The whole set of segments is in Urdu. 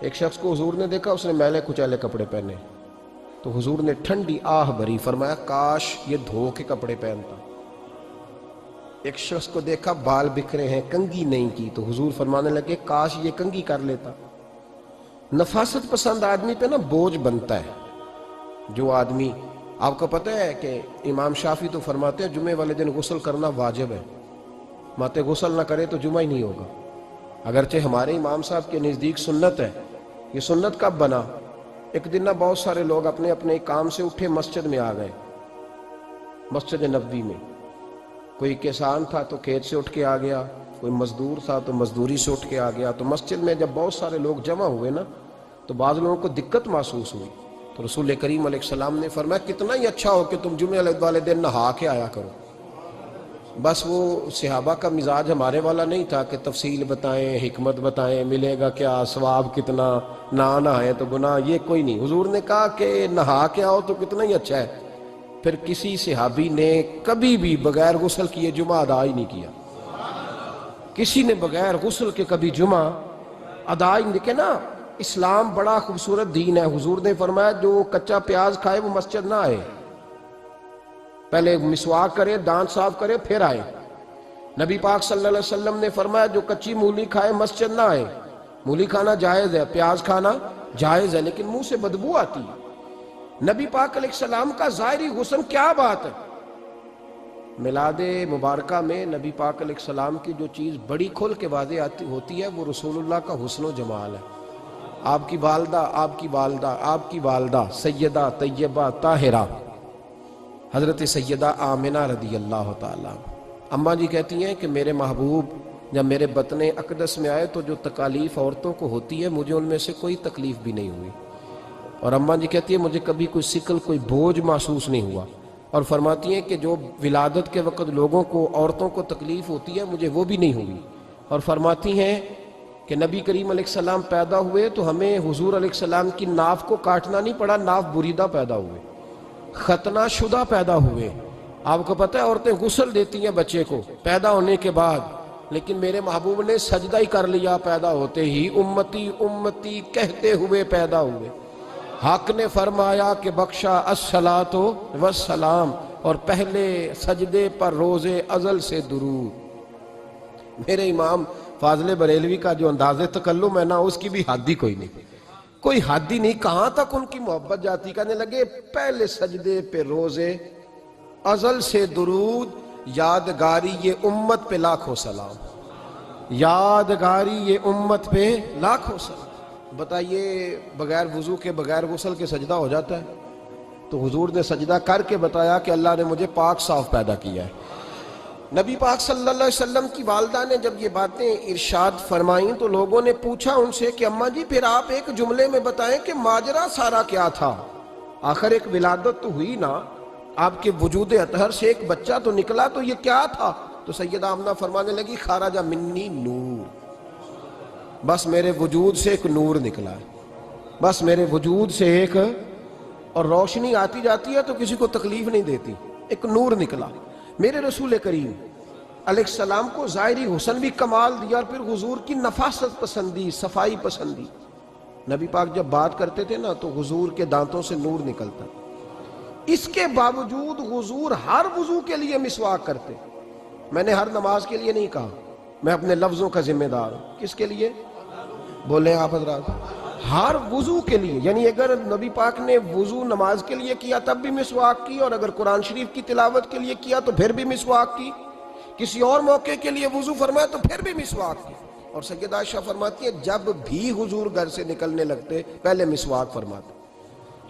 ایک شخص کو حضور نے دیکھا، اس نے میلے کچیلے کپڑے پہنے، تو حضور نے ٹھنڈی آہ بھری، فرمایا کاش یہ دھو کے کپڑے پہنتا۔ ایک شخص کو دیکھا بال بکھرے ہیں، کنگھی نہیں کی، تو حضور فرمانے لگے کاش یہ کنگھی کر لیتا۔ نفاست پسند آدمی پہ نا بوجھ بنتا ہے۔ جو آدمی، آپ کو پتہ ہے کہ امام شافعی تو فرماتے ہیں جمعے والے دن غسل کرنا واجب ہے، ماتے غسل نہ کرے تو جمعہ ہی نہیں ہوگا۔ اگرچہ ہمارے امام صاحب کے نزدیک سنت ہے۔ یہ سنت کب بنا؟ ایک دن نہ بہت سارے لوگ اپنے اپنے کام سے اٹھے مسجد میں آ گئے، مسجد نبوی میں۔ کوئی کسان تھا تو کھیت سے اٹھ کے آ گیا، کوئی مزدور تھا تو مزدوری سے اٹھ کے آ گیا۔ تو مسجد میں جب بہت سارے لوگ جمع ہوئے نا، تو بعض لوگوں کو دقت محسوس ہوئی، تو رسول کریم علیہ السلام نے فرمایا کتنا ہی اچھا ہو کہ تم جمعے والے دن نہا کے آیا کرو۔ بس وہ صحابہ کا مزاج ہمارے والا نہیں تھا کہ تفصیل بتائیں، حکمت بتائیں، ملے گا کیا، ثواب کتنا، نہ نہائے تو گناہ، یہ کوئی نہیں۔ حضور نے کہا کہ نہا کے آؤ تو کتنا ہی اچھا ہے۔ پھر کسی صحابی نے کبھی بھی بغیر غسل کیے جمعہ ادا ہی نہیں کیا۔ کسی نے بغیر غسل کے کبھی جمعہ ادا ہی نہیں کیا نا۔ اسلام بڑا خوبصورت دین ہے۔ حضور نے فرمایا جو کچا پیاز کھائے وہ مسجد نہ آئے، پہلے مسواک کرے، دانت صاف کرے، پھر آئے۔ نبی پاک صلی اللہ علیہ وسلم نے فرمایا جو کچی مولی کھائے مسجد نہ آئے۔ مولی کھانا جائز ہے، پیاز کھانا جائز ہے، لیکن منہ سے بدبو آتی ہے۔ نبی پاک علیہ السلام کا ظاہری حسن کیا بات ہے۔ میلاد مبارکہ میں نبی پاک علیہ السلام کی جو چیز بڑی کھل کے واضح ہوتی ہے وہ رسول اللہ کا حسن و جمال ہے۔ آپ کی والدہ سیدہ طیبہ طاہرہ حضرت سیدہ آمنہ رضی اللہ تعالیٰ، اماں جی کہتی ہیں کہ میرے محبوب جب میرے بطن اقدس میں آئے تو جو تکالیف عورتوں کو ہوتی ہے مجھے ان میں سے کوئی تکلیف بھی نہیں ہوئی، اور اماں جی کہتی ہیں مجھے کبھی کوئی ثقل، کوئی بوجھ محسوس نہیں ہوا، اور فرماتی ہیں کہ جو ولادت کے وقت لوگوں کو، عورتوں کو تکلیف ہوتی ہے مجھے وہ بھی نہیں ہوئی، اور فرماتی ہیں کہ نبی کریم علیہ السلام پیدا ہوئے تو ہمیں حضور علیہ السلام کی ناف کو کاٹنا نہیں پڑا، ناف بریدہ پیدا ہوئے، ختنہ شدہ پیدا ہوئے۔ آپ کو پتہ ہے عورتیں غسل دیتی ہیں بچے کو پیدا ہونے کے بعد، لیکن میرے محبوب نے سجدہ ہی کر لیا پیدا ہوتے ہی، امتی امتی کہتے ہوئے پیدا ہوئے۔ حق نے فرمایا کہ بخشا الصلاۃ والسلام، اور پہلے سجدے پر روز ازل سے درود۔ میرے امام فاضل بریلوی کا جو انداز تکلم ہے نا، اس کی بھی حد ہی کوئی نہیں، کوئی حد ہی نہیں، کہاں تک ان کی محبت جاتی۔ کہنے لگے پہلے سجدے پہ روز ازل سے درود، یادگاری یہ امت پہ لاکھوں سلام، یادگاری یہ امت پہ لاکھوں سلام۔ بتائیے بغیر وضو کے، بغیر غسل کے سجدہ ہو جاتا ہے؟ تو حضور نے سجدہ کر کے بتایا کہ اللہ نے مجھے پاک صاف پیدا کیا ہے۔ نبی پاک صلی اللہ علیہ وسلم کی والدہ نے جب یہ باتیں ارشاد فرمائیں تو لوگوں نے پوچھا ان سے کہ اماں جی پھر آپ ایک جملے میں بتائیں کہ ماجرا سارا کیا تھا، آخر ایک ولادت تو ہوئی نا، آپ کے وجود اطہر سے ایک بچہ تو نکلا، تو یہ کیا تھا؟ تو سیدہ آمنہ فرمانے لگی خارج منی نور، بس میرے وجود سے ایک نور نکلا ہے، بس میرے وجود سے ایک، اور روشنی آتی جاتی ہے تو کسی کو تکلیف نہیں دیتی، ایک نور نکلا۔ میرے رسول کریم علیہ السلام کو ظاہری حسن بھی کمال دیا، اور پھر حضور کی نفاست پسندی، صفائی پسندی۔ نبی پاک جب بات کرتے تھے نا تو حضور کے دانتوں سے نور نکلتا، اس کے باوجود حضور ہر وضو کے لیے مسواک کرتے۔ میں نے ہر نماز کے لیے نہیں کہا، میں اپنے لفظوں کا ذمہ دار ہوں۔ کس کے لیے بولیں آپ حضرات؟ ہر وضو کے لیے، یعنی اگر نبی پاک نے وضو نماز کے لیے کیا تب بھی مسواک کی، اور اگر قرآن شریف کی تلاوت کے لیے کیا تو پھر بھی مسواک کی، کسی اور موقع کے لیے وضو فرمایا تو پھر بھی مسواک کی۔ اور سیدہ عائشہ فرماتی ہے جب بھی حضور گھر سے نکلنے لگتے پہلے مسواک فرماتے،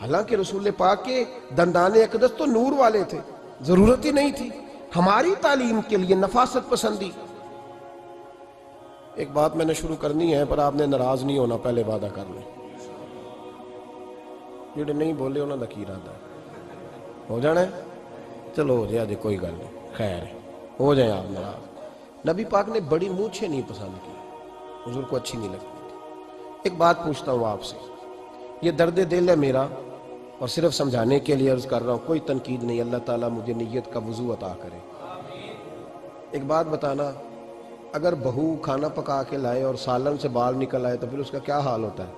حالانکہ رسول پاک کے دندان اقدس تو نور والے تھے، ضرورت ہی نہیں تھی۔ ہماری تعلیم کے لیے نفاست پسندی۔ ایک بات میں نے شروع کرنی ہے پر آپ نے ناراض نہیں ہونا، پہلے وعدہ کر لیں، جڑے نہیں بولے انہوں نے کی ارادہ ہے ہو جانا ہے، چلو ہو جائے، کوئی گل نہیں، خیر ہے، ہو جائیں آپ ناراض۔ نبی پاک نے بڑی مونچھیں نہیں پسند کی، حضور کو اچھی نہیں لگتی تھی۔ ایک بات پوچھتا ہوں آپ سے، یہ درد دل ہے میرا اور صرف سمجھانے کے لیے عرض کر رہا ہوں، کوئی تنقید نہیں، اللہ تعالیٰ مجھے نیت کا وضو عطا کرے۔ ایک بات بتانا، اگر بہو کھانا پکا کے لائے اور سالن سے بال نکل آئے تو پھر اس کا کیا حال ہوتا ہے؟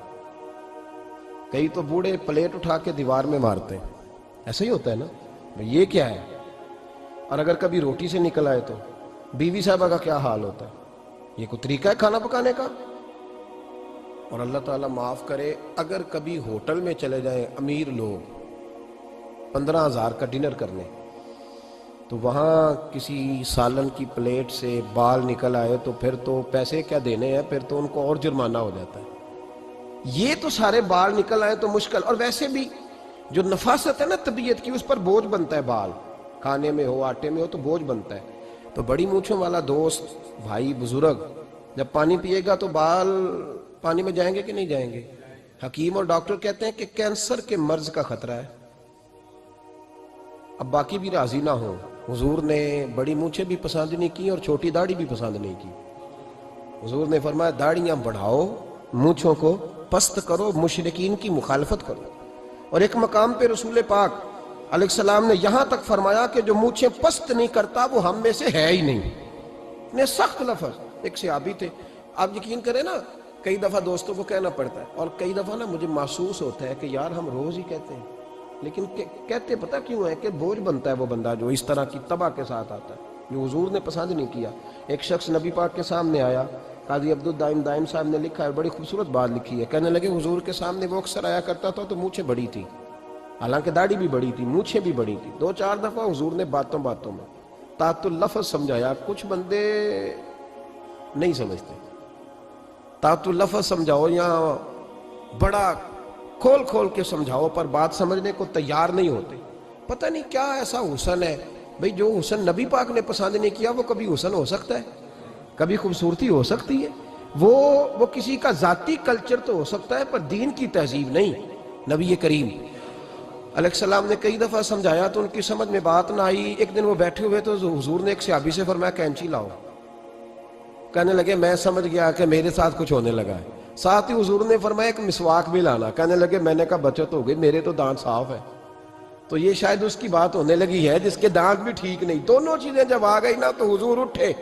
کئی تو بوڑھے پلیٹ اٹھا کے دیوار میں مارتے ہیں، ایسا ہی ہوتا ہے نا، یہ کیا ہے؟ اور اگر کبھی روٹی سے نکل آئے تو بیوی صاحبہ کا کیا حال ہوتا ہے؟ یہ کوئی طریقہ ہے کھانا پکانے کا؟ اور اللہ تعالیٰ معاف کرے، اگر کبھی ہوٹل میں چلے جائیں امیر لوگ 15,000 کا ڈنر کرنے، تو وہاں کسی سالن کی پلیٹ سے بال نکل آئے تو پھر تو پیسے کیا دینے ہیں، پھر تو ان کو اور جرمانہ ہو جاتا ہے۔ یہ تو سارے بال نکل آئے تو مشکل، اور ویسے بھی جو نفاست ہے نا طبیعت کی، اس پر بوجھ بنتا ہے، بال کھانے میں ہو آٹے میں ہو تو بوجھ بنتا ہے۔ تو بڑی مونچھوں والا دوست بھائی بزرگ جب پانی پیے گا تو بال پانی میں جائیں گے کہ نہیں جائیں گے؟ حکیم اور ڈاکٹر کہتے ہیں کہ کینسر کے مرض کا خطرہ ہے۔ اب باقی بھی راضی نہ ہوں، حضور نے بڑی مونچھیں بھی پسند نہیں کی اور چھوٹی داڑھی بھی پسند نہیں کی۔ حضور نے فرمایا داڑھیاں بڑھاؤ، مونچھوں کو پست کرو، مشرکین کی مخالفت کرو۔ اور ایک مقام پہ رسول پاک علیہ السلام نے یہاں تک فرمایا کہ جو مونچھیں پست نہیں کرتا وہ ہم میں سے ہے ہی نہیں۔ اتنے سخت لفظ۔ ایک صحابی تھے، آپ یقین کریں نا، کئی دفعہ دوستوں کو کہنا پڑتا ہے، اور کئی دفعہ نا مجھے محسوس ہوتا ہے کہ یار ہم روز ہی کہتے ہیں، لیکن کہتے پتہ کیوں ہے کہ بوجھ بنتا ہے وہ بندہ جو اس طرح کی تباہ کے ساتھ آتا ہے، جو حضور نے پسند نہیں کیا۔ ایک شخص نبی پاک کے سامنے آیا، قاضی عبدالدائم دائم صاحب نے لکھا ہے، بڑی خوبصورت بات لکھی ہے، کہنے لگے حضور کے سامنے وہ اکثر آیا کرتا تھا تو مونچھیں بڑی تھی، حالانکہ داڑھی بھی بڑی تھی، مونچھیں بھی بڑی تھی۔ 2-4 دفعہ حضور نے باتوں باتوں میں تحت اللفظ سمجھایا۔ کچھ بندے نہیں سمجھتے، تحت اللفظ سمجھاؤ یا بڑا کھول کھول کے سمجھاؤ پر بات سمجھنے کو تیار نہیں ہوتے۔ پتہ نہیں کیا ایسا حسن ہے بھئی، جو حسن نبی پاک نے پسند نہیں کیا وہ کبھی حسن ہو سکتا ہے، کبھی خوبصورتی ہو سکتی ہے، وہ کسی کا ذاتی کلچر تو ہو سکتا ہے پر دین کی تہذیب نہیں۔ نبی کریم علیہ السلام نے کئی دفعہ سمجھایا تو ان کی سمجھ میں بات نہ آئی۔ ایک دن وہ بیٹھے ہوئے تو حضور نے ایک صحابی سے فرمایا کینچی لاؤ۔ کہنے لگے میں سمجھ گیا کہ میرے ساتھ کچھ ہونے لگا ہے۔ ساتھ ہی حضور نے فرمایا ایک مسواک بھی لانا۔ کہنے لگے میں نے کہا بچت ہو گئی، میرے تو دانت صاف ہے۔ تو یہ شاید اس کی بات ہونے لگی ہے جس کے دانت بھی ٹھیک نہیں۔ دونوں چیزیں جب آ گئی نا تو حضور اٹھے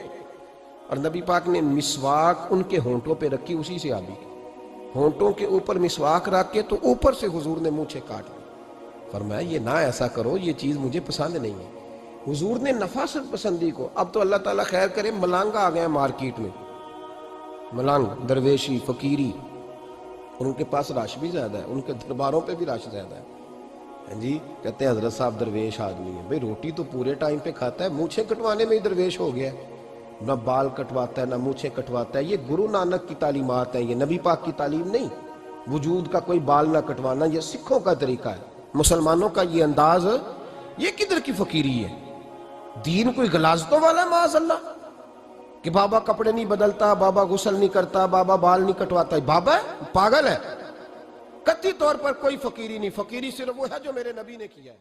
اور نبی پاک نے مسواک ان کے ہونٹوں پہ رکھی، اسی سے آبی ہونٹوں کے اوپر مسواک رکھ کے تو اوپر سے حضور نے مونچھیں کاٹ لی۔ فرمایا یہ نہ ایسا کرو، یہ چیز مجھے پسند نہیں ہے۔ حضور نے نفاست پسندی کو، اب تو اللہ تعالیٰ خیر کرے ملانگا آ گئے ہیں مارکیٹ میں، ملانگ درویشی فقیری، اور ان کے پاس رش بھی زیادہ ہے، ان کے درباروں پہ بھی رش زیادہ ہے جی۔ کہتے ہیں حضرت صاحب درویش آدمی ہے، بھئی روٹی تو پورے ٹائم پہ کھاتا ہے، مونچھیں کٹوانے میں ہی درویش ہو گیا ہے، نہ بال کٹواتا ہے نہ مونچھیں کٹواتا ہے۔ یہ گرو نانک کی تعلیمات ہیں، یہ نبی پاک کی تعلیم نہیں۔ وجود کا کوئی بال نہ کٹوانا یہ سکھوں کا طریقہ ہے، مسلمانوں کا یہ انداز، یہ کدھر کی فقیری ہے؟ دین کوئی غلاظتوں والا ہے معاذ اللہ، کہ بابا کپڑے نہیں بدلتا، بابا غسل نہیں کرتا، بابا بال نہیں کٹواتا۔ بابا ہے؟ پاگل ہے؟ قطعی طور پر کوئی فقیری نہیں، فقیری صرف وہ ہے جو میرے نبی نے کیا ہے۔